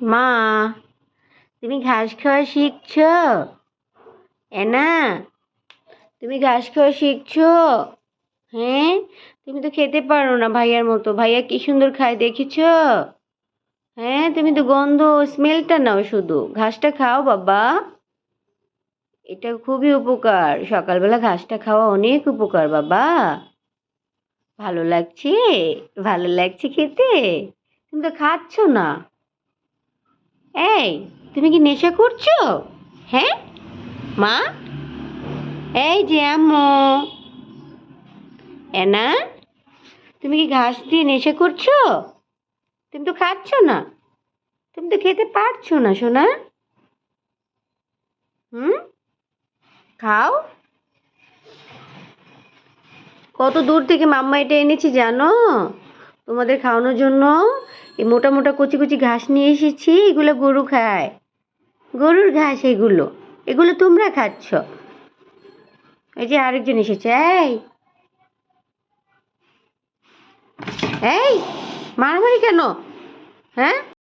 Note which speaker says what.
Speaker 1: মা, তুমি ঘাস খাওয়া শিখছো? এনা, তুমি ঘাস খাওয়া শিখছো? হ্যাঁ, তুমি তো খেতে পারো না ভাইয়ার মতো। ভাইয়া কি সুন্দর খায় দেখেছো? হ্যাঁ, তুমি তো গন্ধ স্মেলটা নাও শুধু। ঘাসটা খাও বাবা। এটা খুবই উপকার। সকালবেলা ঘাসটা খাওয়া অনেক উপকার বাবা। ভালো লাগছে? ভালো লাগছে খেতে? তুমি তো খাচ্ছ না। এই, তুমি কি নেশা করছো? হ্যাঁ মা, এই যে আম্মু। এনা, তুমি কি ঘাস দিয়ে নেশা করছো? তুমি তো খাচ্ছ না। তুমি তো খেতে পারছো না সোনা। হুম, খাও। কত দূর থেকে মাম্মা এটা এনেছি জানো? তোমাদের খাওয়ানোর জন্য এই মোটা মোটা কচি কচি ঘাস নিয়ে এসেছি। এগুলো গরু খায়। গরুর ঘাস এগুলো। এগুলো তোমরা খাচ্ছ। এই যে আরেকজন এসেছে। এই, এই, মারামারি কেন? হ্যাঁ,